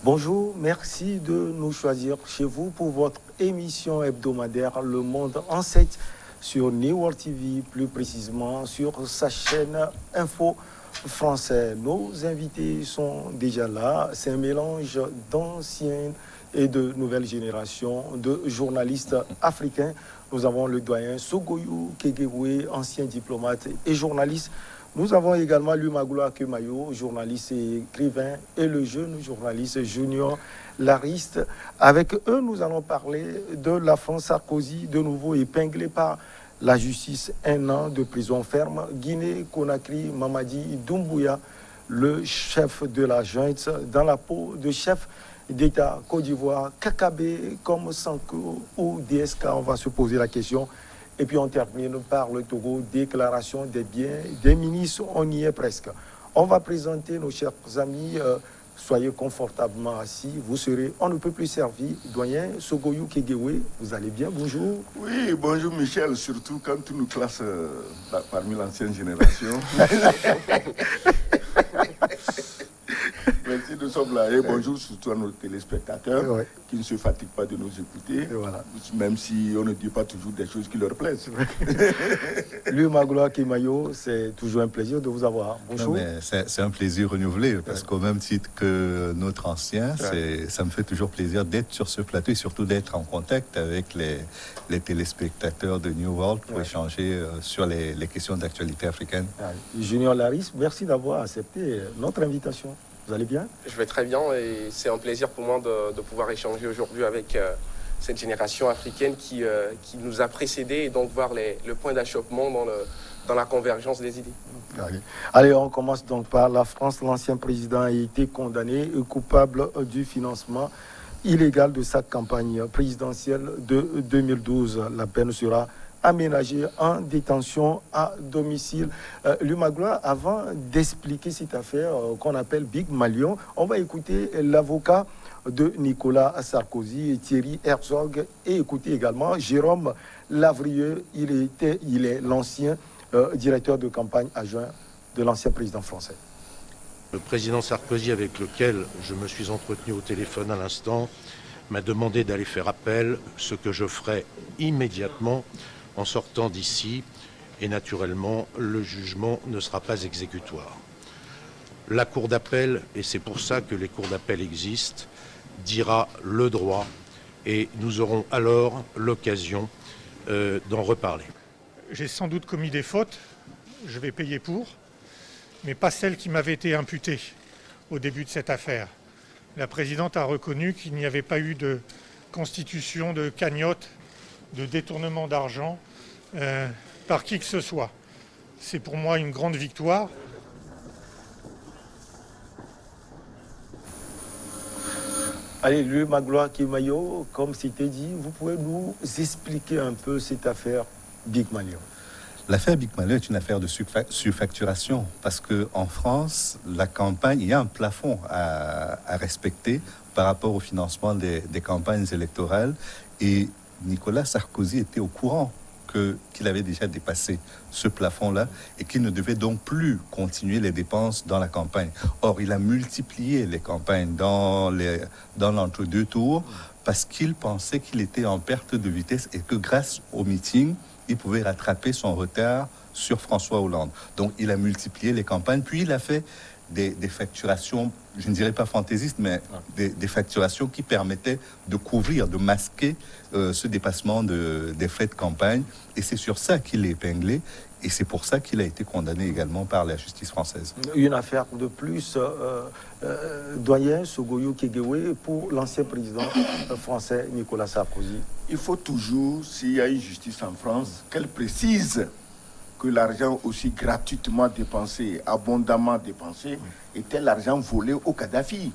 Bonjour, merci de nous choisir chez vous pour votre émission hebdomadaire Le Monde en 7 sur New World TV, plus précisément sur sa chaîne Info Français. Nos invités sont déjà là. C'est un mélange d'anciennes et de nouvelles générations de journalistes africains. Nous avons le doyen Sogoyou Kegewé, ancien diplomate et journaliste. Nous avons également Lumagloa Kemayo, journaliste et écrivain, et le jeune journaliste Junior Lariste. Avec eux, nous allons parler de la France Sarkozy, de nouveau épinglé par la justice, 1 an de prison ferme. Guinée-Conakry, Mamadi Doumbouya, le chef de la junte, dans la peau de chef d'État Côte d'Ivoire, Kakabe comme Sanko ou DSK, on va se poser la question. Et puis on termine par le Togo, déclaration des biens des ministres, on y est presque. On va présenter nos chers amis, soyez confortablement assis, vous serez on ne peut plus servi. Doyen Sogoyou Kegewé, vous allez bien, bonjour. Oui, bonjour Michel, surtout quand tu nous classes parmi l'ancienne génération. Merci, nous sommes là. Et bonjour surtout à nos téléspectateurs qui ne se fatiguent pas de nous écouter, même si on ne dit pas toujours des choses qui leur plaisent. Lumagloa Kemayo, c'est toujours un plaisir de vous avoir. Bonjour. C'est un plaisir renouvelé parce qu'au même titre que notre ancien, ça me fait toujours plaisir d'être sur ce plateau et surtout d'être en contact avec les téléspectateurs de New World pour échanger sur les questions d'actualité africaine. Junior Laris, merci d'avoir accepté notre invitation. Vous allez bien? Je vais très bien et c'est un plaisir pour moi de pouvoir échanger aujourd'hui avec cette génération africaine qui nous a précédés et donc voir le point d'achoppement dans la convergence des idées. Allez, on commence donc par la France. L'ancien président a été condamné et coupable du financement illégal de sa campagne présidentielle de 2012. La peine sera aménagé en détention à domicile. Lumagloa, avant d'expliquer cette affaire qu'on appelle Big Malion, on va écouter l'avocat de Nicolas Sarkozy, Thierry Herzog, et écouter également Jérôme Lavrieux. Il est l'ancien directeur de campagne adjoint de l'ancien président français. Le président Sarkozy, avec lequel je me suis entretenu au téléphone à l'instant, m'a demandé d'aller faire appel, ce que je ferai immédiatement en sortant d'ici, et naturellement, le jugement ne sera pas exécutoire. La cour d'appel, et c'est pour ça que les cours d'appel existent, dira le droit, et nous aurons alors l'occasion d'en reparler. J'ai sans doute commis des fautes, je vais payer pour, mais pas celles qui m'avaient été imputées au début de cette affaire. La présidente a reconnu qu'il n'y avait pas eu de constitution de cagnotte, de détournement d'argent par qui que ce soit. C'est pour moi une grande victoire. Allez, Lumagloa Kemayo, comme c'était dit, vous pouvez nous expliquer un peu cette affaire Big Malion? L'affaire Big Malion est une affaire de surfacturation parce qu'en France, la campagne, il y a un plafond à respecter par rapport au financement des campagnes électorales et Nicolas Sarkozy était au courant qu'il avait déjà dépassé ce plafond-là et qu'il ne devait donc plus continuer les dépenses dans la campagne. Or, il a multiplié les campagnes dans l'entre-deux tours parce qu'il pensait qu'il était en perte de vitesse et que grâce au meeting, il pouvait rattraper son retard sur François Hollande. Donc, il a multiplié les campagnes, puis il a fait des facturations, je ne dirais pas fantaisistes, mais des facturations qui permettaient de couvrir, de masquer ce dépassement des frais de campagne. Et c'est sur ça qu'il est épinglé. Et c'est pour ça qu'il a été condamné également par la justice française. Une affaire de plus, doyen Sogoyou Kegewé, pour l'ancien président français Nicolas Sarkozy. Il faut toujours, s'il y a une justice en France, qu'elle précise que l'argent aussi gratuitement dépensé, abondamment dépensé, était l'argent volé au Kadhafi.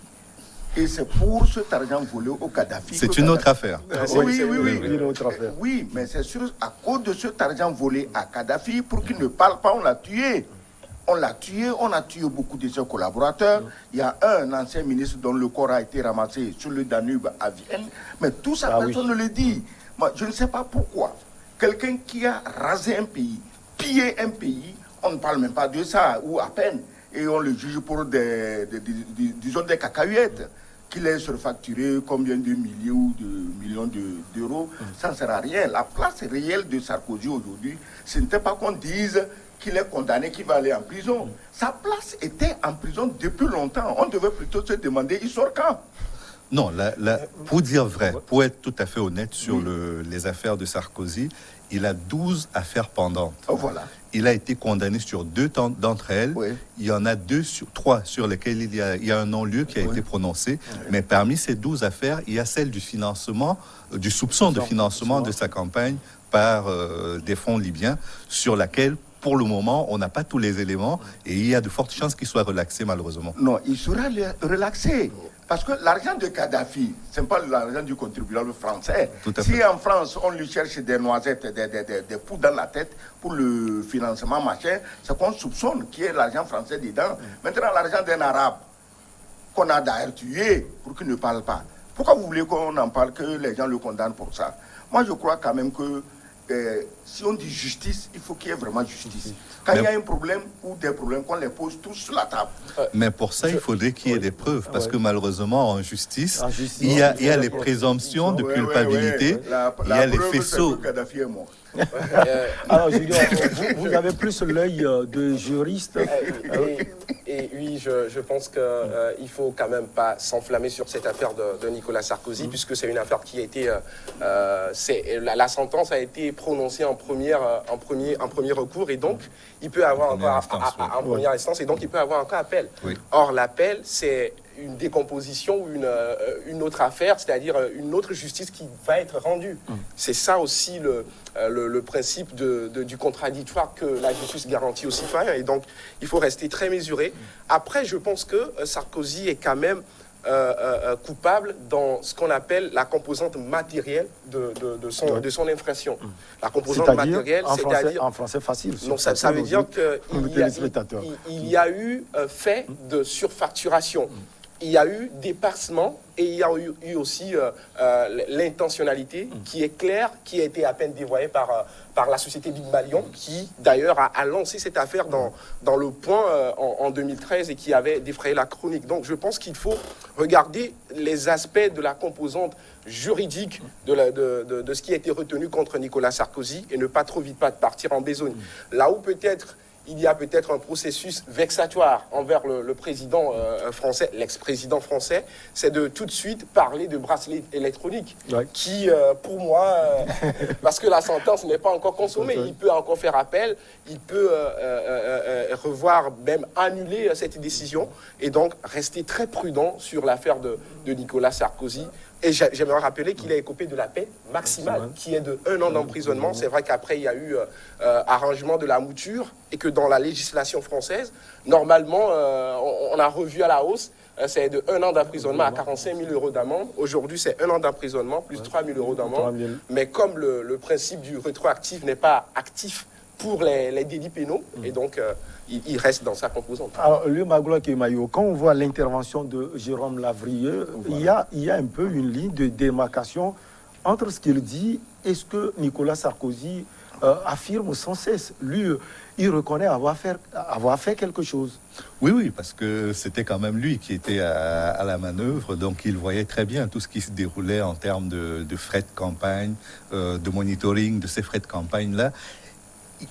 Et c'est pour cet argent volé au Kadhafi... C'est une autre affaire. Oui, une autre affaire. Oui, mais c'est sûr, à cause de cet argent volé à Kadhafi, pour qu'il ne parle pas, on l'a tué. On l'a tué, on a tué beaucoup de ses collaborateurs. Il y a un ancien ministre dont le corps a été ramassé sur le Danube à Vienne. Mais tout ça, personne ne le dit. Moi, je ne sais pas pourquoi. Quelqu'un qui a rasé un pays, pillé un pays, on ne parle même pas de ça, ou à peine. Et on le juge pour disons des cacahuètes. qu'il ait surfacturé combien de milliers ou de millions d'euros, ça ne sert à rien. La place réelle de Sarkozy aujourd'hui, ce n'était pas qu'on dise qu'il est condamné, qu'il va aller en prison. Sa place était en prison depuis longtemps. On devait plutôt se demander, il sort quand? Non, pour dire vrai, pour être tout à fait honnête sur les affaires de Sarkozy, il a 12 affaires pendantes. Oh, voilà. Il a été condamné sur 2 d'entre elles. Oui. Il y en a 3 sur lesquelles il y a un non-lieu qui a été prononcé. Mais parmi ces 12 affaires, il y a celle du financement, du soupçon de financement de sa campagne par des fonds libyens, sur laquelle, pour le moment, on n'a pas tous les éléments et il y a de fortes chances qu'il soit relaxé, malheureusement. Non, il sera relaxé. Parce que l'argent de Kadhafi, ce n'est pas l'argent du contribuable français. Si en France, on lui cherche des noisettes, des poudres dans la tête pour le financement, machin, c'est qu'on soupçonne qu'il y ait l'argent français dedans. Maintenant, l'argent d'un arabe qu'on a d'ailleurs tué pour qu'il ne parle pas. Pourquoi vous voulez qu'on en parle, que les gens le condamnent pour ça? Moi, je crois quand même que si on dit justice, il faut qu'il y ait vraiment justice. Quand il y a un problème ou des problèmes, qu'on les pose tous sur la table. Mais pour ça, il faudrait qu'il y ait des preuves, parce que malheureusement, en justice, il y a les présomptions de culpabilité, il y a les faisceaux. Kadhafi est mort. Alors, Julien, vous avez plus l'œil de juriste. Et oui, je pense qu'il ne faut quand même pas s'enflammer sur cette affaire de Nicolas Sarkozy, puisque c'est une affaire qui a été... la sentence a été prononcée en premier recours, et donc il peut avoir encore en première instance, et donc il peut avoir encore appel. Oui. Or, l'appel, c'est une décomposition ou une autre affaire, c'est-à-dire une autre justice qui va être rendue. C'est ça aussi le principe du contradictoire que la justice garantit aux citoyens, et donc il faut rester très mesuré. Après, je pense que Sarkozy est quand même coupable dans ce qu'on appelle la composante matérielle de son infraction. La composante matérielle, c'est-à-dire... En français facile. Non, ça veut dire qu'il y a eu fait de surfacturation. Il y a eu dépassement et il y a eu aussi l'intentionnalité qui est claire, qui a été à peine dévoyée par la société Pygmalion, qui d'ailleurs a lancé cette affaire dans le Point en 2013 et qui avait défrayé la chronique. Donc je pense qu'il faut regarder les aspects de la composante juridique de ce qui a été retenu contre Nicolas Sarkozy et ne pas trop vite partir en besogne. Là où peut-être il y a peut-être un processus vexatoire envers le président français, l'ex-président français, c'est de tout de suite parler de bracelet électronique, qui, pour moi, parce que la sentence n'est pas encore consommée, il peut encore faire appel, il peut revoir, même annuler cette décision, et donc rester très prudent sur l'affaire de Nicolas Sarkozy. Et j'aimerais rappeler qu'il a écopé de la peine maximale, qui est de 1 an d'emprisonnement. C'est vrai qu'après, il y a eu arrangement de la mouture, et que dans la législation française, normalement, on a revu à la hausse, c'est de 1 an d'emprisonnement à 45 000 euros d'amende. Aujourd'hui, c'est 1 an d'emprisonnement plus 3 000 euros d'amende. Mais comme le principe du rétroactif n'est pas actif pour les délits pénaux, et donc il reste dans sa composante. Alors, le Magloire Kemayo, quand on voit l'intervention de Jérôme Lavrieux, il y a un peu une ligne de démarcation entre ce qu'il dit et ce que Nicolas Sarkozy affirme sans cesse. Lui, il reconnaît avoir fait quelque chose. Oui, parce que c'était quand même lui qui était à la manœuvre, donc il voyait très bien tout ce qui se déroulait en termes de frais de campagne, de monitoring de ces frais de campagne-là.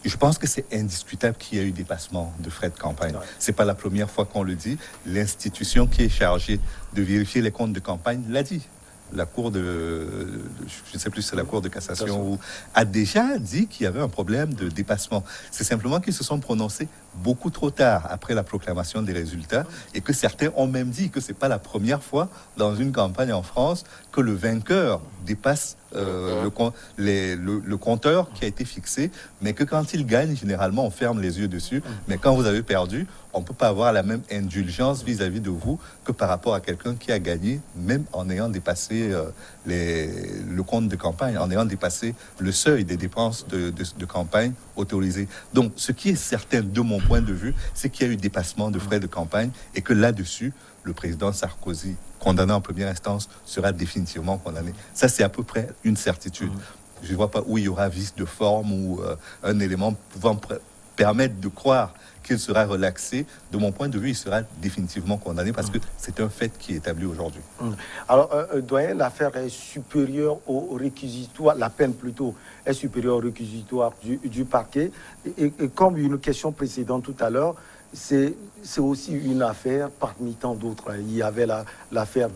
Je pense que c'est indiscutable qu'il y a eu dépassement de frais de campagne. C'est pas la première fois qu'on le dit. L'institution qui est chargée de vérifier les comptes de campagne l'a dit. La Cour je ne sais plus si c'est la Cour de cassation, a déjà dit qu'il y avait un problème de dépassement. C'est simplement qu'ils se sont prononcés beaucoup trop tard après la proclamation des résultats, et que certains ont même dit que c'est pas la première fois dans une campagne en France que le vainqueur dépasse le compteur qui a été fixé, mais que quand il gagne, généralement on ferme les yeux dessus, mais quand vous avez perdu, on ne peut pas avoir la même indulgence vis-à-vis de vous que par rapport à quelqu'un qui a gagné, même en ayant dépassé le compte de campagne, en ayant dépassé le seuil des dépenses de campagne autorisées. Donc, ce qui est certain de mon point de vue, c'est qu'il y a eu dépassement de frais de campagne et que là-dessus, le président Sarkozy, condamné en première instance, sera définitivement condamné. Ça, c'est à peu près une certitude. Je ne vois pas où il y aura vice de forme ou un élément pouvant permettre de croire qu'il sera relaxé. De mon point de vue, il sera définitivement condamné parce que c'est un fait qui est établi aujourd'hui. Alors, doyen, l'affaire est supérieure au réquisitoire, la peine plutôt est supérieure au réquisitoire du parquet. Et comme une question précédente tout à l'heure, c'est aussi une affaire parmi tant d'autres. Il y avait l'affaire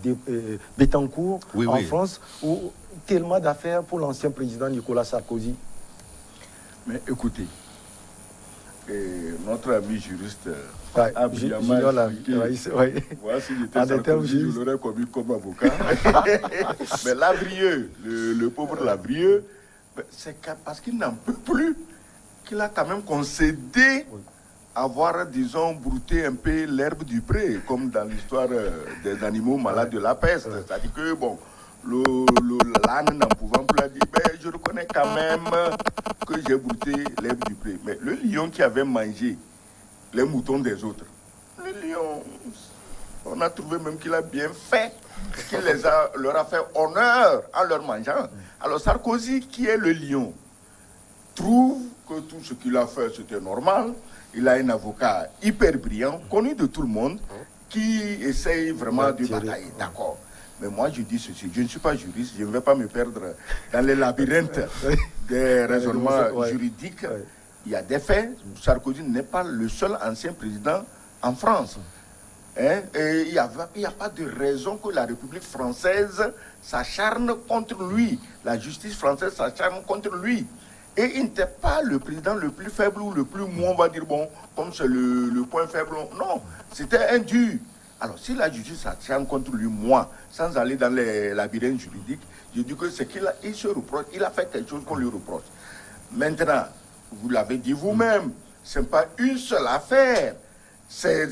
Bettencourt en France, ou tellement d'affaires pour l'ancien président Nicolas Sarkozy. Mais écoutez, notre ami juriste a brillamment expliqué. Moi, si j'étais Sarkozy, je l'aurais commis comme avocat. Mais Lavrieux, le pauvre Lavrieux, c'est parce qu'il n'en peut plus qu'il a quand même concédé avoir, disons, brouté un peu l'herbe du pré, comme dans l'histoire des animaux malades de la peste. C'est-à-dire que, bon, l'âne n'en pouvant plus a dit, ben, je reconnais quand même que j'ai brouté l'herbe du pré. Mais le lion qui avait mangé les moutons des autres, le lion, on a trouvé même qu'il a bien fait, qu'il leur a fait honneur en leur mangeant. Alors Sarkozy, qui est le lion, trouve que tout ce qu'il a fait, c'était normal. Il a un avocat hyper brillant, connu de tout le monde, qui essaye vraiment de batailler. D'accord. Mais moi, je dis ceci, je ne suis pas juriste, je ne vais pas me perdre dans les labyrinthes des raisonnements juridiques. Il y a des faits. Sarkozy n'est pas le seul ancien président en France. Et il n'y a pas de raison que la République française s'acharne contre lui. La justice française s'acharne contre lui. Et il n'était pas le président le plus faible ou le plus mou, on va dire, bon, comme c'est le point faible. Non, c'était un dur. Alors, si la justice s'acharne contre lui, moi, sans aller dans les labyrinthes juridiques, je dis que c'est qu'il se reproche, il a fait quelque chose qu'on lui reproche. Maintenant, vous l'avez dit vous-même, ce n'est pas une seule affaire, c'est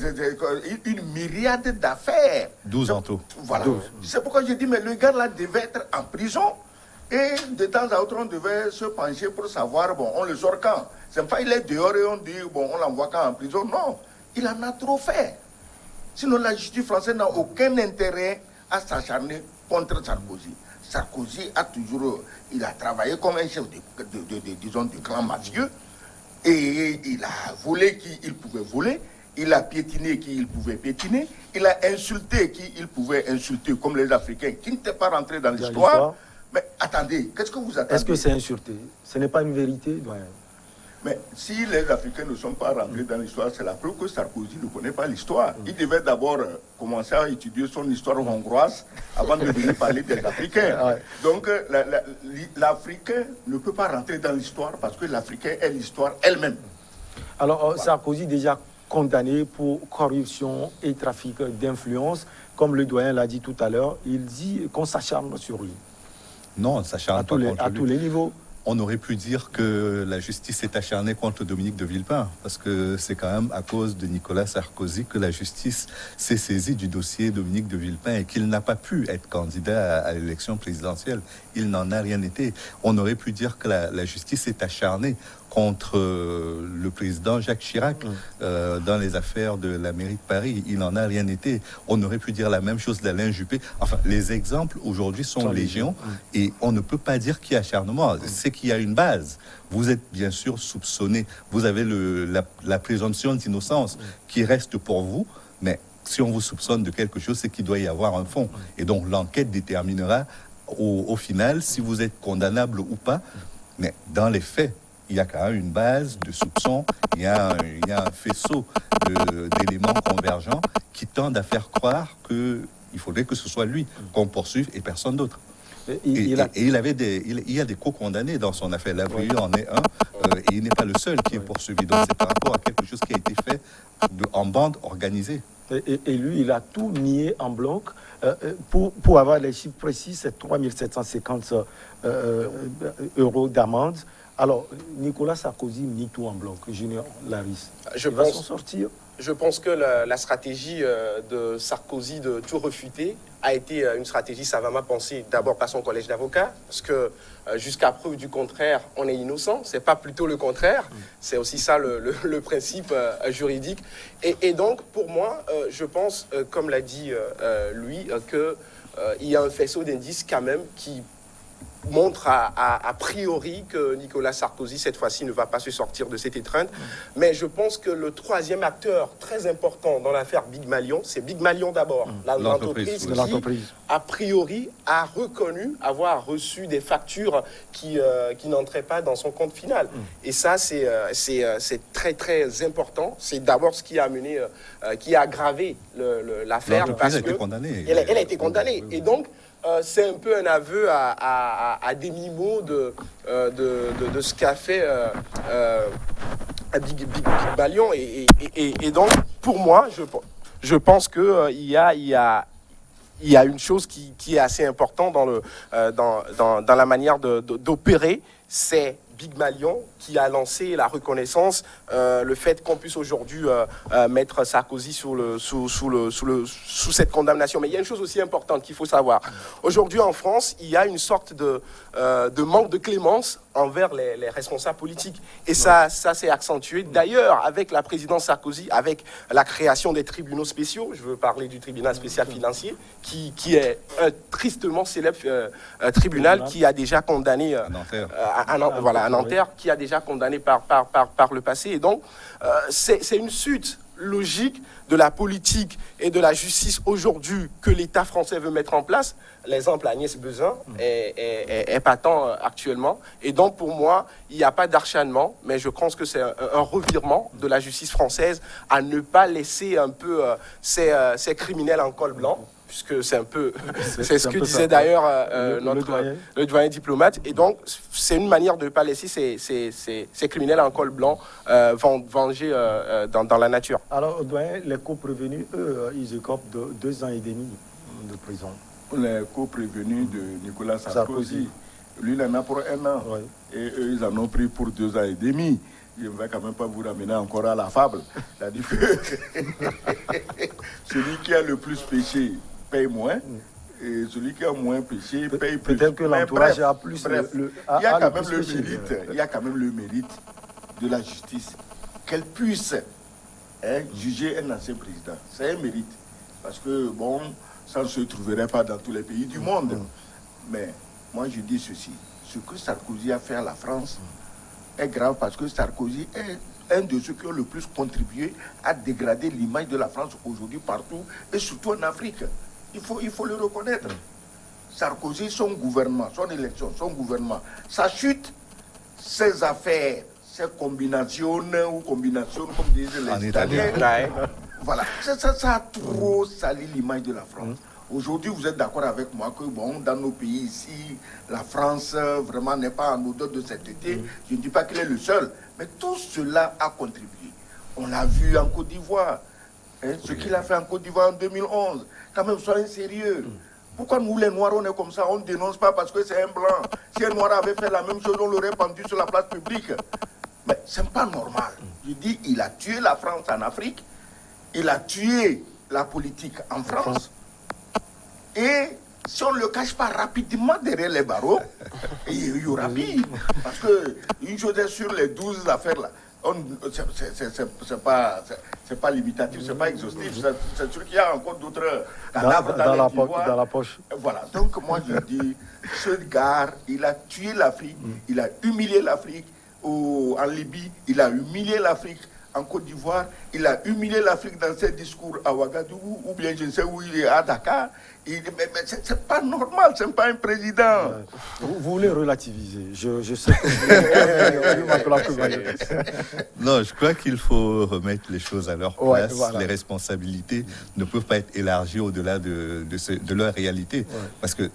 une myriade d'affaires. 12 en tout. Voilà. C'est pourquoi je dis, mais le gars là devait être en prison. Et de temps à autre, on devait se pencher pour savoir, bon, on le sort quand. C'est pas il est dehors et on dit, bon, on l'envoie quand en prison. Non, il en a trop fait. Sinon, la justice française n'a aucun intérêt à s'acharner contre Sarkozy. Sarkozy a toujours, il a travaillé comme un chef disons, de clan mafieux. Et il a volé qui il pouvait voler. Il a piétiné qui il pouvait piétiner. Il a insulté qui il pouvait insulter, comme les Africains, qui n'étaient pas rentrés dans l'histoire. Mais attendez, qu'est-ce que vous attendez? Est-ce que c'est insulté? Ce n'est pas une vérité, doyen. Mais si les Africains ne sont pas rentrés dans l'histoire, c'est la preuve que Sarkozy ne connaît pas l'histoire. Il devait d'abord commencer à étudier son histoire hongroise avant de venir parler des Africains. Donc l'Africain ne peut pas rentrer dans l'histoire parce que l'Africain est l'histoire elle-même. Alors Sarkozy déjà condamné pour corruption et trafic d'influence. Comme le doyen l'a dit tout à l'heure, il dit qu'on s'acharne sur lui. Non, on s'acharne pas contre lui. À tous les niveaux. On aurait pu dire que la justice s'est acharnée contre Dominique de Villepin, parce que c'est quand même à cause de Nicolas Sarkozy que la justice s'est saisie du dossier Dominique de Villepin et qu'il n'a pas pu être candidat à l'élection présidentielle. Il n'en a rien été. On aurait pu dire que la justice s'est acharnée contre le président Jacques Chirac dans les affaires de la mairie de Paris. Il n'en a rien été. On aurait pu dire la même chose d'Alain Juppé. Enfin, les exemples aujourd'hui sont légion et on ne peut pas dire qu'il y a acharnement. C'est qu'il y a une base. Vous êtes bien sûr soupçonné. Vous avez la présomption d'innocence qui reste pour vous, mais si on vous soupçonne de quelque chose, c'est qu'il doit y avoir un fond. Et donc l'enquête déterminera au final si vous êtes condamnable ou pas. Mais dans les faits, il y a quand même une base de soupçons, il y a un faisceau d'éléments convergents qui tendent à faire croire qu'il faudrait que ce soit lui qu'on poursuive et personne d'autre. Il y a des co-condamnés dans son affaire. Lavrieux en est un, et il n'est pas le seul qui est poursuivi. Donc c'est par rapport à quelque chose qui a été fait en bande organisée. Et lui, il a tout nié en bloc. Pour avoir les chiffres précis, c'est 3 750 euros d'amende. Alors, Nicolas Sarkozy nie tout en bloc. Junior Laris, il va s'en sortir. Je pense que la stratégie de Sarkozy de tout refuter a été une stratégie savamment pensée d'abord par son collège d'avocats, parce que jusqu'à preuve du contraire, on est innocent. C'est pas plutôt le contraire. C'est aussi ça le principe juridique. Et donc, pour moi, je pense, comme l'a dit lui, qu'il y a un faisceau d'indices quand même qui montre a priori que Nicolas Sarkozy, cette fois-ci, ne va pas se sortir de cette étreinte. Mais je pense que le troisième acteur très important dans l'affaire Big Malion, c'est Big Malion d'abord. L'entreprise qui, a priori, a reconnu avoir reçu des factures qui n'entraient pas dans son compte final. Et ça, c'est très, très important. C'est d'abord ce qui a amené, qui a aggravé l'affaire. L'entreprise a été condamnée. Elle a été condamnée. Et donc, c'est un peu un aveu à demi-mot de ce qu'a fait Big Malion. Et donc, pour moi, je pense qu'il y a une chose qui est assez importante dans la manière d'opérer, c'est Big Malion qui a lancé la reconnaissance, le fait qu'on puisse aujourd'hui mettre Sarkozy sous cette condamnation. Mais il y a une chose aussi importante qu'il faut savoir. Aujourd'hui en France, il y a une sorte de manque de clémence envers les responsables politiques. Et ça s'est accentué. D'ailleurs, avec la présidence Sarkozy, avec la création des tribunaux spéciaux, je veux parler du tribunal spécial financier, qui est un tristement célèbre tribunal qui a déjà condamné à Nanterre, qui a déjà condamné par le passé. Et donc, c'est une suite logique de la politique et de la justice aujourd'hui que l'État français veut mettre en place. L'exemple Agnès Buzyn est patent actuellement. Et donc, pour moi, il n'y a pas d'acharnement, mais je pense que c'est un revirement de la justice française à ne pas laisser un peu ces criminels en col blanc, puisque c'est un peu, c'est ce que disait d'ailleurs le doyen diplomate. Et donc, c'est une manière de ne pas laisser ces criminels en col blanc venger dans la nature. Alors, doyen, les co-prévenus, eux, ils écopent de 2 ans et demi de prison. Les co-prévenus de Nicolas Sarkozy, lui, il en a pour 1 an. Oui. Et eux, ils en ont pris pour 2 ans et demi. Je ne vais quand même pas vous ramener encore à la fable. C'est-à-dire que celui qui a le plus péché paye moins, et celui qui a moins péché paye plus. Peut-être que l'entourage a plus. Il y a quand même le mérite. Il y a quand même le mérite de la justice qu'elle puisse juger un ancien président. C'est un mérite. Parce que, bon, ça ne se trouverait pas dans tous les pays du monde. Mais moi, je dis ceci. Ce que Sarkozy a fait à la France est grave parce que Sarkozy est un de ceux qui ont le plus contribué à dégrader l'image de la France aujourd'hui partout et surtout en Afrique. Il faut le reconnaître. Sarkozy, son gouvernement, son élection, son gouvernement, sa chute, ses affaires, ses combinations, comme disent les Italiens. Voilà, ça a trop sali l'image de la France. Aujourd'hui, vous êtes d'accord avec moi que, bon, dans nos pays ici, la France vraiment n'est pas en odeur de cet été. Je ne dis pas qu'il est le seul, mais tout cela a contribué. On l'a vu en Côte d'Ivoire, ce qu'il a fait en Côte d'Ivoire en 2011. Quand même, soyez sérieux. Pourquoi nous, les Noirs, on est comme ça? On ne dénonce pas parce que c'est un blanc. Si un Noir avait fait la même chose, on l'aurait pendu sur la place publique. Mais ce n'est pas normal. Je dis, il a tué la France en Afrique. Il a tué la politique en France. Et si on ne le cache pas rapidement derrière les barreaux, il y aura pire. Parce qu'une chose est sur les 12 affaires là, c'est pas limitatif, c'est pas exhaustif. C'est sûr qu'il y a encore d'autres cadavres dans la poche. Voilà. Donc moi je dis, ce gars, il a tué l'Afrique, il a humilié l'Afrique en Libye, il a humilié l'Afrique en Côte d'Ivoire, il a humilié l'Afrique dans ses discours à Ouagadougou, ou bien je ne sais où il est, à Dakar. Mais c'est pas normal, c'est pas un président. Vous voulez relativiser. Je sais que Non, je crois qu'il faut remettre les choses à leur place. Voilà. Les responsabilités ne peuvent pas être élargies au-delà de leur réalité. Ouais. Parce que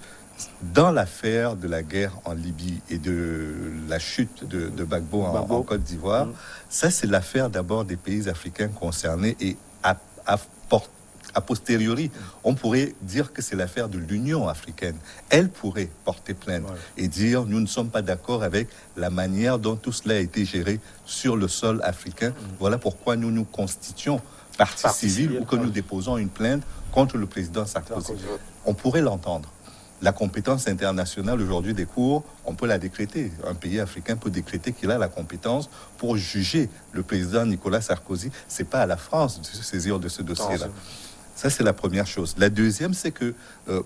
dans l'affaire de la guerre en Libye et de la chute de Gbagbo en Côte d'Ivoire, ça c'est l'affaire d'abord des pays africains concernés et a posteriori, on pourrait dire que c'est l'affaire de l'Union africaine. Elle pourrait porter plainte et dire nous ne sommes pas d'accord avec la manière dont tout cela a été géré sur le sol africain. Voilà pourquoi nous nous constituons partie civile ou que nous déposons une plainte contre le président Sarkozy. On pourrait l'entendre. La compétence internationale aujourd'hui des cours, on peut la décréter. Un pays africain peut décréter qu'il a la compétence pour juger le président Nicolas Sarkozy. C'est pas à la France de se saisir de ce dossier-là. Ça, c'est la première chose. La deuxième, c'est que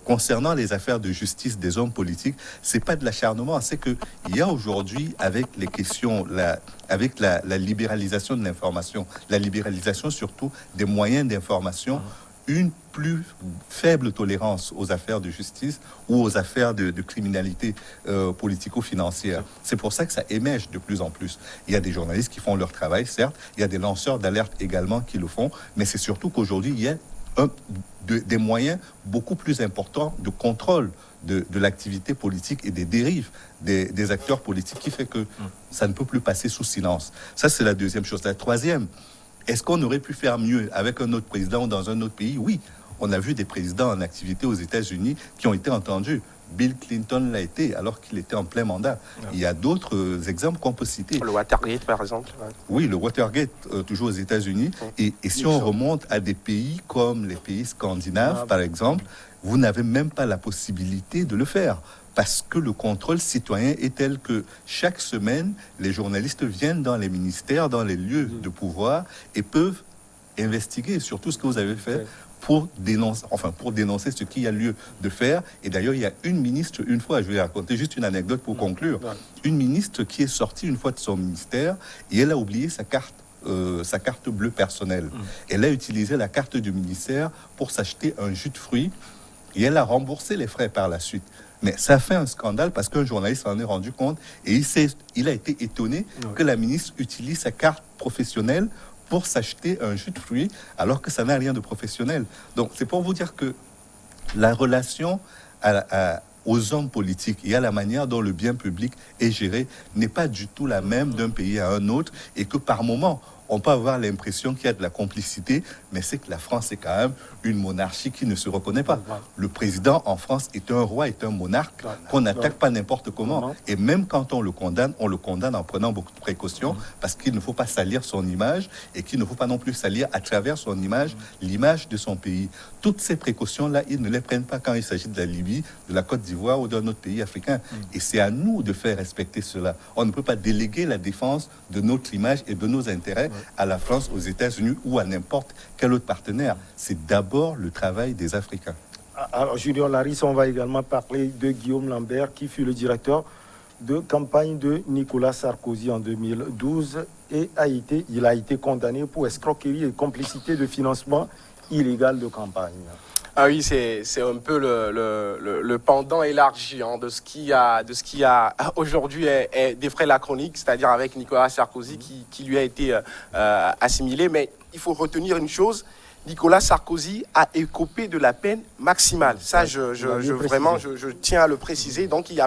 concernant les affaires de justice des hommes politiques, c'est pas de l'acharnement, c'est que il y a aujourd'hui, avec les questions, avec la libéralisation de l'information, la libéralisation surtout des moyens d'information, une plus faible tolérance aux affaires de justice ou aux affaires de criminalité politico-financière. C'est pour ça que ça émerge de plus en plus. Il y a des journalistes qui font leur travail, certes, il y a des lanceurs d'alerte également qui le font, mais c'est surtout qu'aujourd'hui, il y a des moyens beaucoup plus importants de contrôle de l'activité politique et des dérives des acteurs politiques qui fait que ça ne peut plus passer sous silence. Ça, c'est la deuxième chose. La troisième, est-ce qu'on aurait pu faire mieux avec un autre président ou dans un autre pays? Oui, on a vu des présidents en activité aux États-Unis qui ont été entendus. Bill Clinton l'a été alors qu'il était en plein mandat. Il y a d'autres exemples qu'on peut citer. Le Watergate, par exemple. Oui, le Watergate, toujours aux États-Unis. Et si on remonte à des pays comme les pays scandinaves, par exemple, vous n'avez même pas la possibilité de le faire. Parce que le contrôle citoyen est tel que chaque semaine, les journalistes viennent dans les ministères, dans les lieux de pouvoir et peuvent investiguer sur tout ce que vous avez fait pour dénoncer ce qu'il y a lieu de faire. Et d'ailleurs, il y a une ministre, une fois, je vais raconter juste une anecdote pour conclure, une ministre qui est sortie une fois de son ministère et elle a oublié sa carte bleue personnelle. Elle a utilisé la carte du ministère pour s'acheter un jus de fruits et elle a remboursé les frais par la suite. Mais ça fait un scandale parce qu'un journaliste s'en est rendu compte et il a été étonné que la ministre utilise sa carte professionnelle pour s'acheter un jus de fruits alors que ça n'a rien de professionnel. Donc c'est pour vous dire que la relation aux hommes politiques et à la manière dont le bien public est géré n'est pas du tout la même d'un pays à un autre et que par moment, on peut avoir l'impression qu'il y a de la complicité, mais c'est que la France est quand même une monarchie qui ne se reconnaît pas. Le président en France est un roi, est un monarque qu'on n'attaque pas n'importe comment. Et même quand on le condamne en prenant beaucoup de précautions parce qu'il ne faut pas salir son image et qu'il ne faut pas non plus salir à travers son image l'image de son pays. Toutes ces précautions-là, ils ne les prennent pas quand il s'agit de la Libye, de la Côte d'Ivoire ou d'un autre pays africain. Et c'est à nous de faire respecter cela. On ne peut pas déléguer la défense de notre image et de nos intérêts à la France, aux États-Unis ou à n'importe quel autre partenaire. C'est d'abord le travail des Africains. Alors, Julien Laris, on va également parler de Guillaume Lambert, qui fut le directeur de campagne de Nicolas Sarkozy en 2012 et il a été condamné pour escroquerie et complicité de financement illégal de campagne. Ah oui, c'est un peu le pendant élargi de ce qui a aujourd'hui défraie la chronique, c'est-à-dire avec Nicolas Sarkozy qui lui a été assimilé. Mais il faut retenir une chose, Nicolas Sarkozy a écopé de la peine maximale. Ça, je tiens à le préciser. Donc, il n'y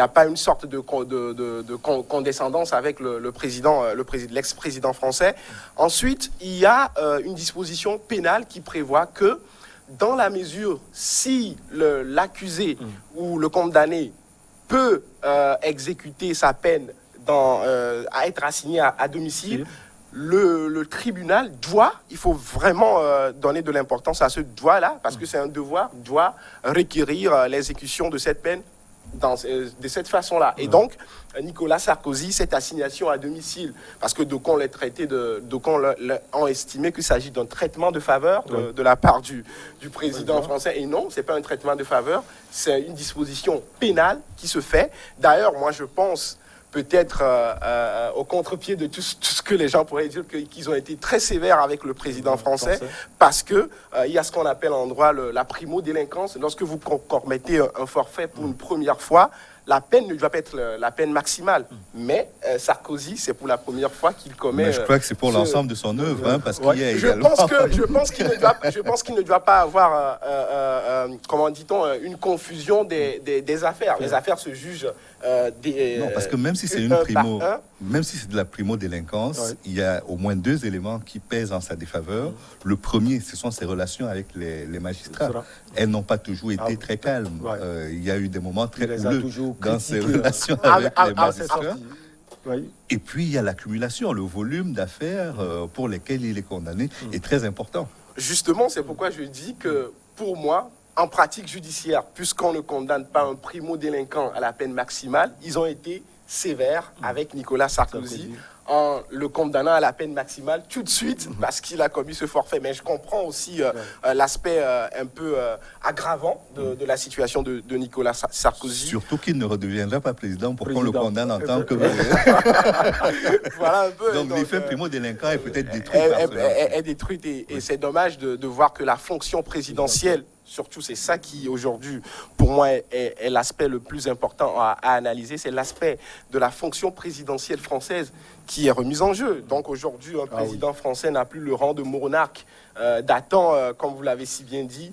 a pas une sorte de condescendance avec l'ex-président français. Ensuite, il y a une disposition pénale qui prévoit que dans la mesure si l'accusé ou le condamné peut exécuter sa peine à être assigné à domicile, le tribunal il faut vraiment donner de l'importance à ce doit-là, parce que c'est un devoir, doit requérir l'exécution de cette peine de cette façon-là. Et donc, Nicolas Sarkozy, cette assignation à domicile, parce que d'aucuns ont estimé qu'il s'agit d'un traitement de faveur de la part du président français. Et non, ce n'est pas un traitement de faveur, c'est une disposition pénale qui se fait. D'ailleurs, moi, je pense peut-être au contre-pied de tout ce que les gens pourraient dire, qu'ils ont été très sévères avec le président français, parce que il y a ce qu'on appelle en droit la primo-délinquance. Lorsque vous commettez un forfait pour une première fois, la peine ne doit pas être la peine maximale. Mais Sarkozy, c'est pour la première fois qu'il commet... Mais je crois que c'est pour l'ensemble de son œuvre, parce qu'il y a également... Je pense qu'il ne doit pas avoir, comment dit-on, une confusion des affaires. Les affaires se jugent... non, parce que même si c'est même si c'est de la primo-délinquance, il y a au moins deux éléments qui pèsent en sa défaveur. Le premier, ce sont ses relations avec les magistrats. Elles n'ont pas toujours été très calmes. Il y a eu des moments très houleux dans ses relations avec les magistrats. Et puis, il y a l'accumulation, le volume d'affaires pour lesquelles il est condamné est très important. Justement, c'est pourquoi je dis que, pour moi, en pratique judiciaire, puisqu'on ne condamne pas un primo-délinquant à la peine maximale, ils ont été sévères avec Nicolas Sarkozy en le condamnant à la peine maximale tout de suite parce qu'il a commis ce forfait. Mais je comprends aussi l'aspect un peu aggravant de la situation de Nicolas Sarkozy. Surtout qu'il ne redeviendra pas président pour qu'on le condamne en tant que... Voilà un peu. Donc l'effet primo-délinquant est peut-être détruit. Est détruite et c'est dommage de voir que la fonction présidentielle, surtout c'est ça qui aujourd'hui pour moi est l'aspect le plus important à analyser, c'est l'aspect de la fonction présidentielle française qui est remise en jeu. Donc aujourd'hui un président français n'a plus le rang de monarque datant, comme vous l'avez si bien dit,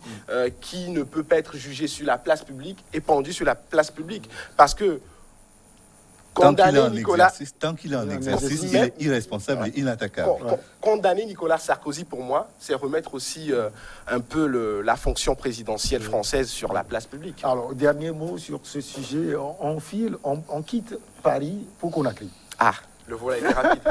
qui ne peut pas être jugé sur la place publique et pendu sur la place publique parce que tant qu'il est en exercice, il est irresponsable et inattaquable. Condamner Nicolas Sarkozy, pour moi, c'est remettre aussi un peu la fonction présidentielle française sur la place publique. Alors, dernier mot sur ce sujet. On quitte Paris pour Conakry. Ah, le vol a été rapide.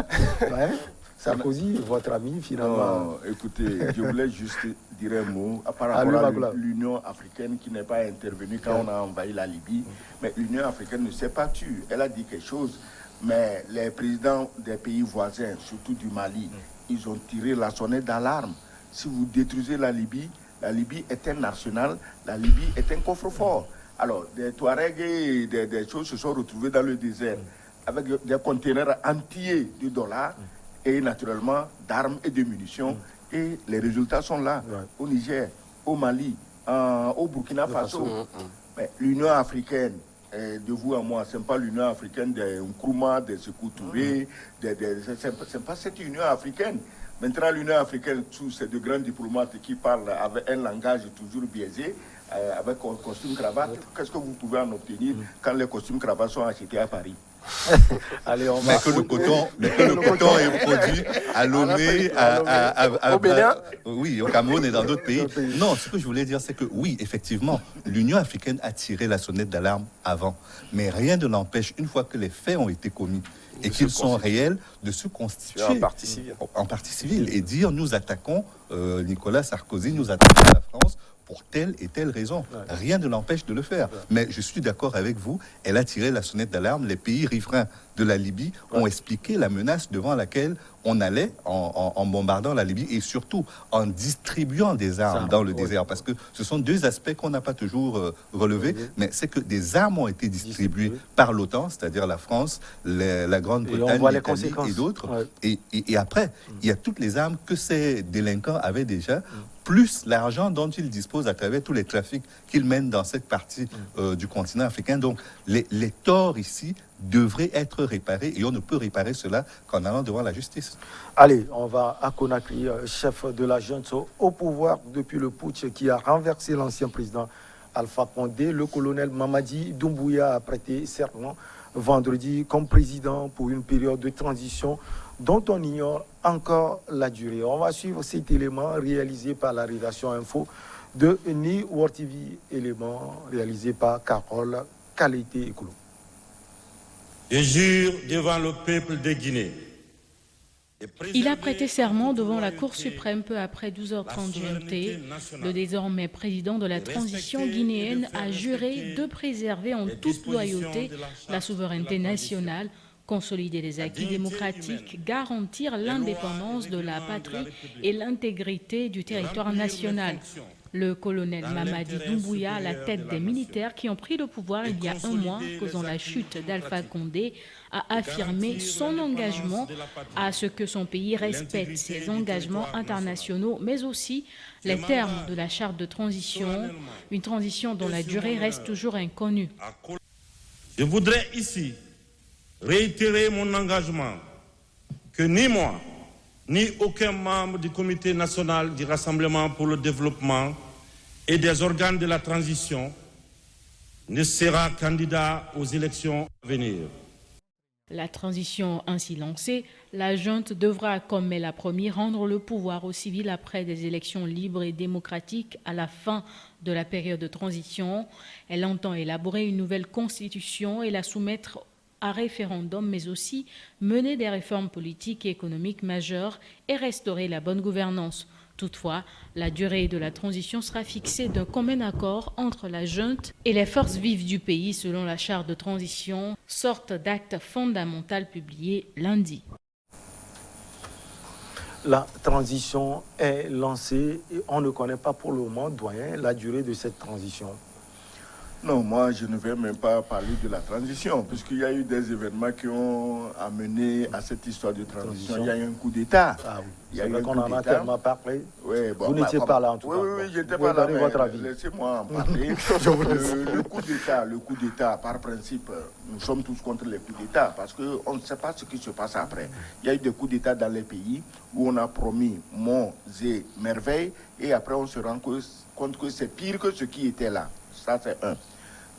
Ouais. Sarkozy, votre ami, finalement. Non, écoutez, je voulais juste dire un mot par rapport à l'Union africaine qui n'est pas intervenue quand on a envahi la Libye. Mais l'Union africaine ne s'est pas tue. Elle a dit quelque chose. Mais les présidents des pays voisins, surtout du Mali, ils ont tiré la sonnette d'alarme. Si vous détruisez la Libye est un arsenal, la Libye est un coffre-fort. Alors, des Touaregs et des choses se sont retrouvés dans le désert avec des conteneurs entiers de dollars et naturellement d'armes et de munitions. Et les résultats sont là, au Niger, au Mali, au Burkina Faso. Mais l'Union africaine, de vous à moi, ce n'est pas l'Union africaine des Nkrumah, des Sékou Touré, ce n'est pas cette Union africaine. Maintenant, l'Union africaine, tous ces deux grands diplomates qui parlent avec un langage toujours biaisé, avec un costume cravate, qu'est-ce que vous pouvez en obtenir quand les costumes cravates sont achetés à Paris? Allez, mais que le coton est produit à Lomé, au Bénin, oui, au Cameroun et dans d'autres pays. Non, ce que je voulais dire, c'est que oui, effectivement, l'Union africaine a tiré la sonnette d'alarme avant, mais rien ne l'empêche, une fois que les faits ont été commis et qu'ils sont réels, de se constituer en partie civile et dire nous attaquons Nicolas Sarkozy, nous attaquons la France pour telle et telle raison. Rien ne l'empêche de le faire. Mais je suis d'accord avec vous, elle a tiré la sonnette d'alarme. Les pays riverains de la Libye ont expliqué la menace devant laquelle on allait en bombardant la Libye et surtout en distribuant des armes dans le désert. Parce que ce sont deux aspects qu'on n'a pas toujours relevés, mais c'est que des armes ont été distribuées par l'OTAN, c'est-à-dire la France, la Grande-Bretagne, l'Italie et d'autres. Et après, il y a toutes les armes que ces délinquants avaient déjà, plus l'argent dont ils disposent à travers tous les trafics qu'ils mènent dans cette partie du continent africain. Donc, les torts ici devraient être réparés et on ne peut réparer cela qu'en allant devant la justice. Allez, on va à Conakry, chef de la junte au pouvoir depuis le putsch qui a renversé l'ancien président Alpha Condé. Le colonel Mamadi Doumbouya a prêté serment vendredi comme président pour une période de transition dont on ignore encore la durée. On va suivre cet élément réalisé par la rédaction Info de Ni World TV, élément réalisé par Carole Kalete-Ekolo. Je jure devant le peuple de Guinée. Il a prêté serment devant la Cour suprême peu après 12h30 GMT. Le désormais président de la transition guinéenne a juré de préserver en toute loyauté la souveraineté nationale, consolider les acquis démocratiques, garantir l'indépendance de la patrie et l'intégrité du territoire national. Le colonel Mamadi Doumbouya, à la tête des militaires qui ont pris le pouvoir il y a un mois, causant la chute d'Alpha Condé, a affirmé son engagement à ce que son pays respecte ses engagements internationaux, mais aussi les termes de la charte de transition, une transition dont la durée reste toujours inconnue. Je voudrais ici réitérer mon engagement que ni moi, ni aucun membre du Comité national du Rassemblement pour le développement et des organes de la transition ne sera candidat aux élections à venir. La transition ainsi lancée, la junte devra, comme elle a promis, rendre le pouvoir aux civils après des élections libres et démocratiques à la fin de la période de transition. Elle entend élaborer une nouvelle constitution et la soumettre à référendum, mais aussi mener des réformes politiques et économiques majeures et restaurer la bonne gouvernance. Toutefois, la durée de la transition sera fixée d'un commun accord entre la junte et les forces vives du pays selon la charte de transition, sorte d'acte fondamental publié lundi. la transition est lancée et on ne connaît pas pour le moment, doyen, la durée de cette transition. Non, moi, je ne vais même pas parler de la transition, puisqu'il y a eu des événements qui ont amené à cette histoire de transition. Il y a eu un coup d'État. Ah oui, il y a eu qu'on en a tellement parlé. Oui, bon, vous n'étiez pas là en tout cas. Oui, je n'étais pas là, mais votre avis. Laissez-moi en parler. Le coup d'État, par principe, nous sommes tous contre les coups d'État, parce qu'on ne sait pas ce qui se passe après. Il y a eu des coups d'État dans les pays où on a promis monts et merveilles, et après on se rend compte que c'est pire que ce qui était là. Ça, c'est un.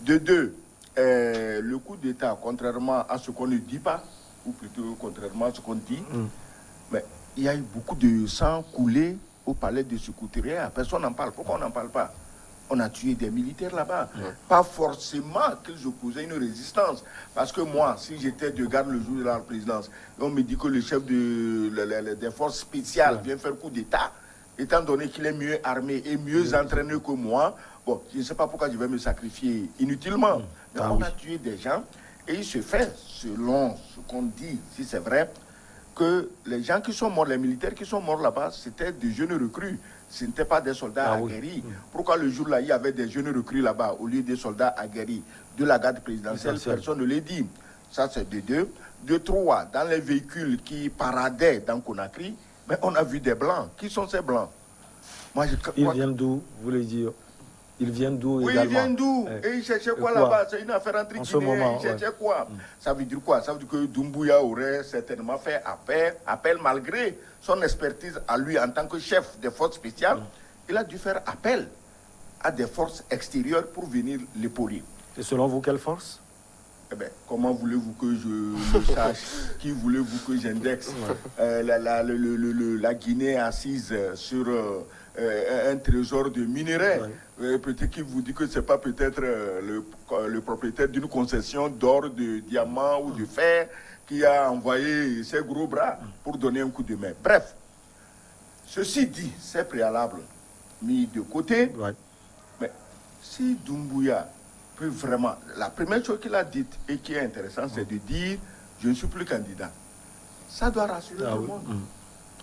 De deux, le coup d'État, contrairement à ce qu'on ne dit pas, ou plutôt contrairement à ce qu'on dit, mais il y a eu beaucoup de sang coulé au palais de Sékou-Touré. Personne n'en parle. Pourquoi on n'en parle pas? On a tué des militaires là-bas. Pas forcément qu'ils opposaient une résistance. Parce que moi, si j'étais de garde le jour de la présidence, on me dit que le chef des forces spéciales vient faire coup d'État, étant donné qu'il est mieux armé et mieux entraîné que moi, bon, je ne sais pas pourquoi je vais me sacrifier inutilement. Mais on a tué des gens et il se fait, selon ce qu'on dit, si c'est vrai, que les gens qui sont morts, les militaires qui sont morts là-bas, c'était des jeunes recrues. Ce n'étaient pas des soldats aguerris. Pourquoi le jour-là, il y avait des jeunes recrues là-bas au lieu des soldats aguerris de la garde présidentielle? Personne ne l'a dit. Ça, c'est de deux. De trois, dans les véhicules qui paradaient dans Conakry, mais on a vu des blancs. Qui sont ces blancs? Moi, ils viennent d'où, vous voulez dire? Ils viennent d'où également? Oui, ils viennent d'où? Et ils cherchaient quoi là-bas? C'est une affaire entre Guinéens. Ils cherchaient quoi? Ça veut dire quoi? Ça veut dire que Doumbouya aurait certainement fait appel malgré son expertise à lui en tant que chef des forces spéciales. Il a dû faire appel à des forces extérieures pour venir l'épauler. Et selon vous, quelle force? Eh bien, comment voulez-vous que je le sache? Qui voulez-vous que j'indexe? La Guinée assise sur un trésor de minerais. Peut-être qu'il vous dit que ce n'est pas peut-être le propriétaire d'une concession d'or, de diamants ou de fer qui a envoyé ses gros bras pour donner un coup de main. Bref, ceci dit, c'est préalable mis de côté. Mais si Doumbouya peut vraiment... La première chose qu'il a dite et qui est intéressante, c'est de dire « je ne suis plus candidat ». Ça doit rassurer tout le monde.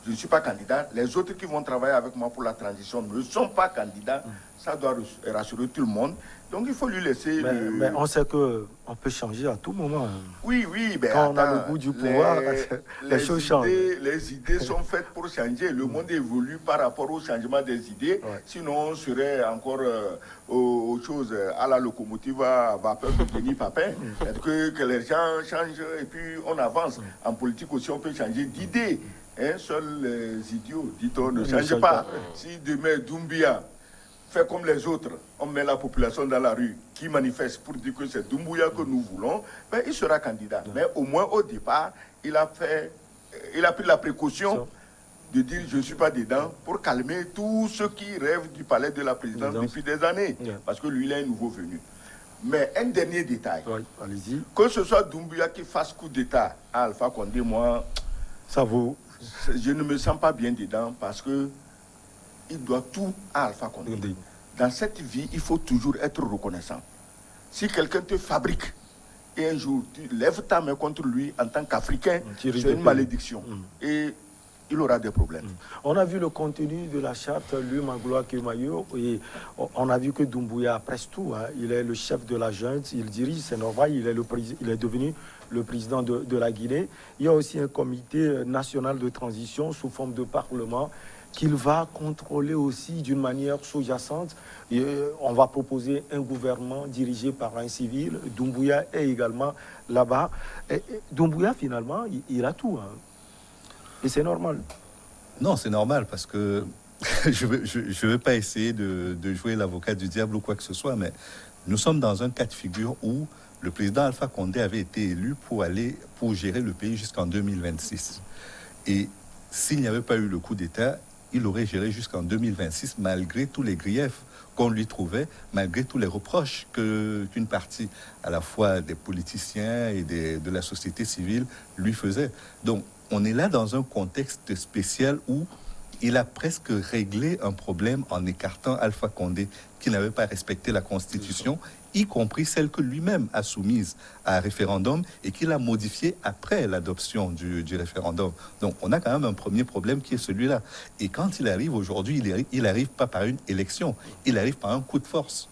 Je ne suis pas candidat. Les autres qui vont travailler avec moi pour la transition ne sont pas candidats. Ça doit rassurer tout le monde. Donc il faut lui laisser... Mais on sait qu'on peut changer à tout moment. Oui. Ben, quand on a le goût du pouvoir, les choses changent. Les idées sont faites pour changer. Le monde évolue par rapport au changement des idées. Sinon, on serait encore aux choses à la locomotive à vapeur de Denis Papin. Que les gens changent et puis on avance. En politique aussi, on peut changer d'idée. Seuls les idiots, dit-on, ne changent pas. Si demain Doumbouya fait comme les autres, on met la population dans la rue qui manifeste pour dire que c'est Doumbouya que nous voulons, ben, il sera candidat. Mais au moins au départ, il a pris la précaution de dire je ne suis pas dedans pour calmer tous ceux qui rêvent du palais de la présidence depuis des années. Parce que lui, il est un nouveau venu. Mais un dernier détail. Que ce soit Doumbouya qui fasse coup d'État à Alpha Condé, moi, ça vaut. Je ne me sens pas bien dedans parce que il doit tout à Alpha Condé. Dans cette vie, il faut toujours être reconnaissant. Si quelqu'un te fabrique et un jour tu lèves ta main contre lui en tant qu'Africain, c'est une malédiction. Et il aura des problèmes. On a vu le contenu de la charte, lui, Magloire Kemayo, et on a vu que Doumbouya a presque tout. Il est le chef de la junte, il dirige, c'est normal, il est devenu le président de la Guinée. Il y a aussi un comité national de transition sous forme de parlement qu'il va contrôler aussi d'une manière sous-jacente. On va proposer un gouvernement dirigé par un civil. Doumbouya est également là-bas. Doumbouya, finalement, il a tout. Et c'est normal. Non, c'est normal parce que je ne veux pas essayer de jouer l'avocat du diable ou quoi que ce soit, mais nous sommes dans un cas de figure où le président Alpha Condé avait été élu pour gérer le pays jusqu'en 2026. Et s'il n'y avait pas eu le coup d'État, il aurait géré jusqu'en 2026, malgré tous les griefs qu'on lui trouvait, malgré tous les reproches qu'une partie, à la fois des politiciens et de la société civile, lui faisait. Donc, on est là dans un contexte spécial où il a presque réglé un problème en écartant Alpha Condé, qui n'avait pas respecté la Constitution, y compris celle que lui-même a soumise à un référendum et qu'il a modifiée après l'adoption du référendum. Donc, on a quand même un premier problème qui est celui-là. Et quand il arrive aujourd'hui, il arrive pas par une élection, il arrive par un coup de force.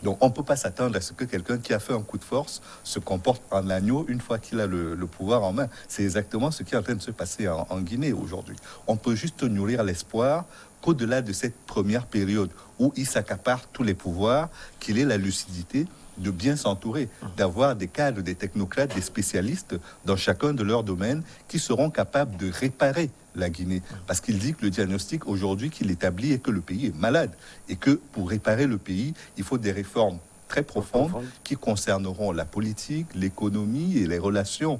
Donc, on ne peut pas s'attendre à ce que quelqu'un qui a fait un coup de force se comporte en agneau une fois qu'il a le pouvoir en main. C'est exactement ce qui est en train de se passer en Guinée aujourd'hui. On peut juste nourrir l'espoir qu'au-delà de cette première période où il s'accapare tous les pouvoirs, qu'il ait la lucidité de bien s'entourer, d'avoir des cadres, des technocrates, des spécialistes dans chacun de leurs domaines qui seront capables de réparer la Guinée. Parce qu'il dit que le diagnostic aujourd'hui qu'il établit est que le pays est malade et que pour réparer le pays, il faut des réformes très profondes qui concerneront la politique, l'économie et les relations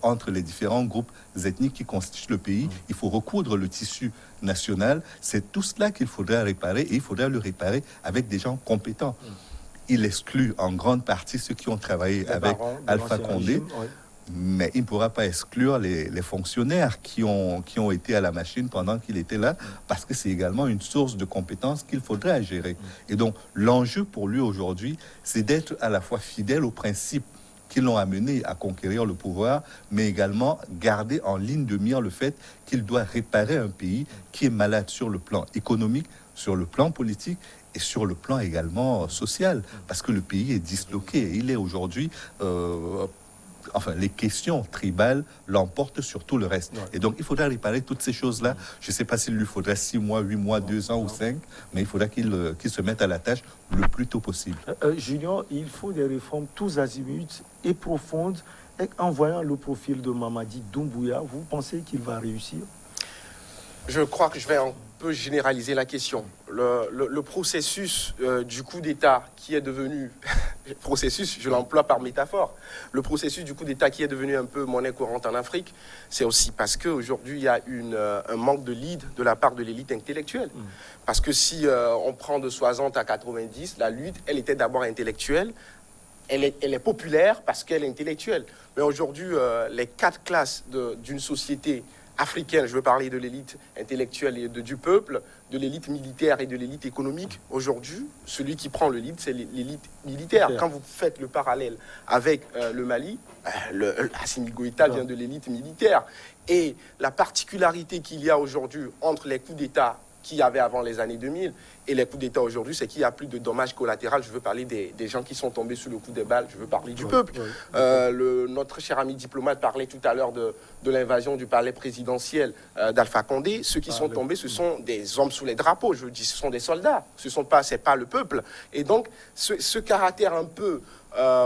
entre les différents groupes ethniques qui constituent le pays. Il faut recoudre le tissu national. C'est tout cela qu'il faudra réparer et il faudra le réparer avec des gens compétents. Il exclut en grande partie ceux qui ont travaillé avec Alpha Condé, mais il ne pourra pas exclure les fonctionnaires qui ont été à la machine pendant qu'il était là, parce que c'est également une source de compétences qu'il faudra gérer. Et donc, l'enjeu pour lui aujourd'hui, c'est d'être à la fois fidèle aux principes qui l'ont amené à conquérir le pouvoir, mais également garder en ligne de mire le fait qu'il doit réparer un pays qui est malade sur le plan économique, sur le plan politique et sur le plan également social, parce que le pays est disloqué. Il est aujourd'hui... les questions tribales l'emportent sur tout le reste. Et donc, il faudra réparer toutes ces choses-là. Je ne sais pas s'il lui faudra 6 mois, 8 mois, 2 ans ou 5, mais il faudra qu'il se mette à la tâche le plus tôt possible. Junior, il faut des réformes tous azimuts et profondes. Et en voyant le profil de Mamadi Doumbouya, vous pensez qu'il va réussir? Je crois que je vais un peu généraliser la question. Le processus du coup d'État qui est devenu... processus, je l'emploie par métaphore. Le processus du coup d'État qui est devenu un peu monnaie courante en Afrique, c'est aussi parce qu'aujourd'hui, il y a un manque de lead de la part de l'élite intellectuelle. Parce que si on prend de 60 à 90, la lutte, elle était d'abord intellectuelle. Elle est populaire parce qu'elle est intellectuelle. Mais aujourd'hui, les 4 classes d'une société africaine, je veux parler de l'élite intellectuelle et du peuple, de l'élite militaire et de l'élite économique. Aujourd'hui, celui qui prend le lead, c'est l'élite militaire. Quand vous faites le parallèle avec le Mali, Assimi Goïta vient de l'élite militaire. Et la particularité qu'il y a aujourd'hui entre les coups d'État qu'il y avait avant les années 2000 et les coups d'État aujourd'hui, c'est qu'il y a plus de dommages collatéraux. Je veux parler des gens qui sont tombés sous le coup des balles, je veux parler du peuple. Notre cher ami diplomate parlait tout à l'heure de l'invasion du palais présidentiel d'Alpha Condé. Ceux qui sont tombés, ce sont des hommes sous les drapeaux, je dis, ce sont des soldats, c'est pas le peuple. Et donc, ce caractère un peu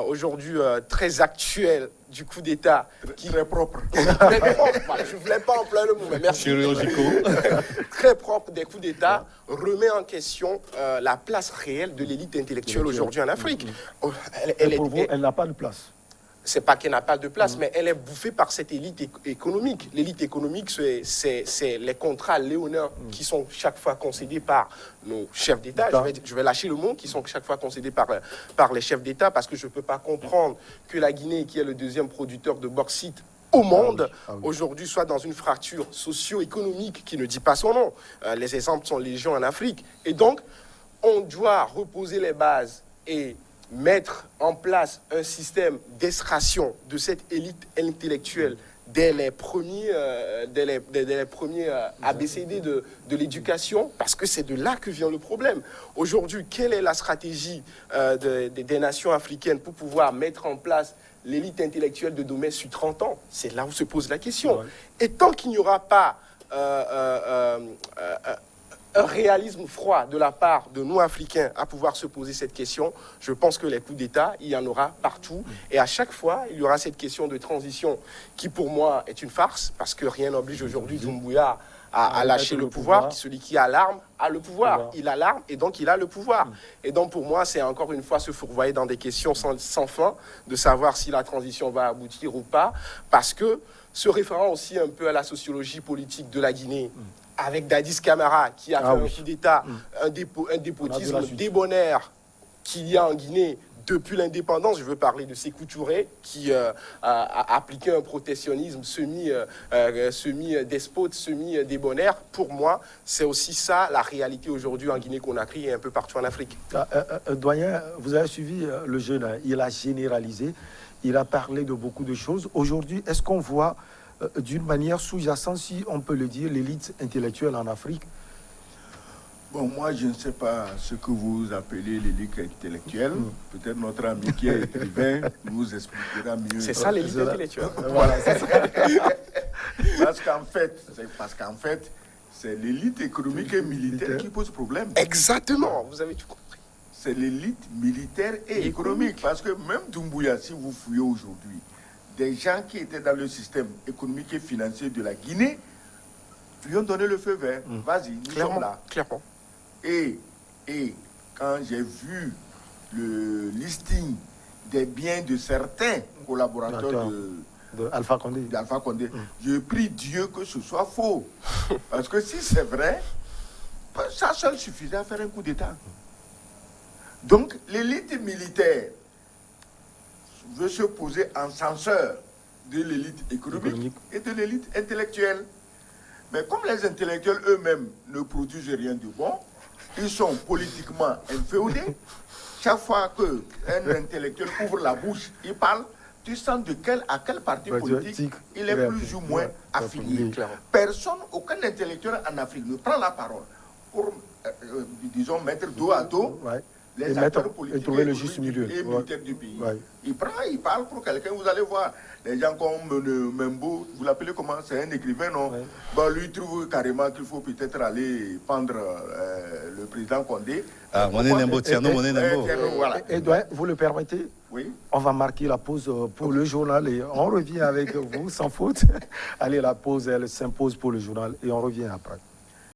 aujourd'hui très actuel du coup d'État, très propre. Très propre. Je ne voulais pas employer le mot, mais merci. Très propre des coups d'État remet en question la place réelle de l'élite intellectuelle aujourd'hui en Afrique. Elle n'a pas de place. C'est pas qu'elle n'a pas de place, mais elle est bouffée par cette élite économique. L'élite économique, c'est les contrats léonins qui sont chaque fois concédés par nos chefs d'État. Je vais lâcher le mot, qui sont chaque fois concédés par les chefs d'État, parce que je ne peux pas comprendre que la Guinée, qui est le 2e producteur de bauxite au monde, aujourd'hui, soit dans une fracture socio-économique qui ne dit pas son nom. Les exemples sont légion en Afrique. Et donc, on doit reposer les bases et mettre en place un système d'extraction de cette élite intellectuelle dès les premiers ABCD de l'éducation, parce que c'est de là que vient le problème. Aujourd'hui, quelle est la stratégie des nations africaines pour pouvoir mettre en place l'élite intellectuelle de demain sur 30 ans? C'est là où se pose la question. Et tant qu'il n'y aura pas un réalisme froid de la part de nous, Africains, à pouvoir se poser cette question, je pense que les coups d'État, il y en aura partout. Et à chaque fois, il y aura cette question de transition qui, pour moi, est une farce, parce que rien n'oblige aujourd'hui Doumbouya à lâcher le pouvoir. Celui qui a l'arme a le pouvoir. Il a l'arme et donc il a le pouvoir. Et donc, pour moi, c'est encore une fois se fourvoyer dans des questions sans fin, de savoir si la transition va aboutir ou pas, parce que, se référant aussi un peu à la sociologie politique de la Guinée, avec Dadis Camara, qui a fait un coup d'État, un dépotisme débonnaire qu'il y a en Guinée depuis l'indépendance. Je veux parler de Sékou Touré qui a appliqué un protectionnisme semi-despote, semi-débonnaire. Pour moi, c'est aussi ça la réalité aujourd'hui en Guinée-Conakry et un peu partout en Afrique. Doyen, vous avez suivi le jeune, hein, il a généralisé, il a parlé de beaucoup de choses. Aujourd'hui, est-ce qu'on voit d'une manière sous-jacente, si on peut le dire, l'élite intellectuelle en Afrique? Bon, moi, je ne sais pas ce que vous appelez l'élite intellectuelle. Peut-être notre ami qui est écrivain nous expliquera mieux. C'est ça l'élite intellectuelle. Voilà, c'est ça. Parce qu'en fait, c'est l'élite économique et militaire qui pose problème. Exactement, vous avez tout compris. C'est l'élite militaire et économique. Parce que même Doumbouya, si vous fouillez aujourd'hui, des gens qui étaient dans le système économique et financier de la Guinée lui ont donné le feu vert. Vas-y, nous sommes là. Clairement. Et quand j'ai vu le listing des biens de certains collaborateurs d'Alpha Condé, je prie Dieu que ce soit faux. Parce que si c'est vrai, ça seul suffisait à faire un coup d'État. Donc l'élite militaire veut se poser en censeur de l'élite économique et de l'élite intellectuelle. Mais comme les intellectuels eux-mêmes ne produisent rien de bon, ils sont politiquement inféodés. Chaque fois qu'un intellectuel ouvre la bouche, il parle, tu sens à quel parti politique il est plus ou moins affilié. Personne, aucun intellectuel en Afrique ne prend la parole pour, disons, mettre dos à dos les acteurs politiques et trouver le juste milieu et militaires du pays. Il parle pour quelqu'un, vous allez voir. Les gens comme Membo, vous l'appelez comment? C'est un écrivain, non? Bon, lui trouve carrément qu'il faut peut-être aller pendre le président Condé. Ah, Moné Nembo, Tierno Moné Nembo. Et vous le permettez? Oui. On va marquer la pause pour le journal et on revient avec vous sans faute. Allez, la pause, elle s'impose pour le journal et on revient après.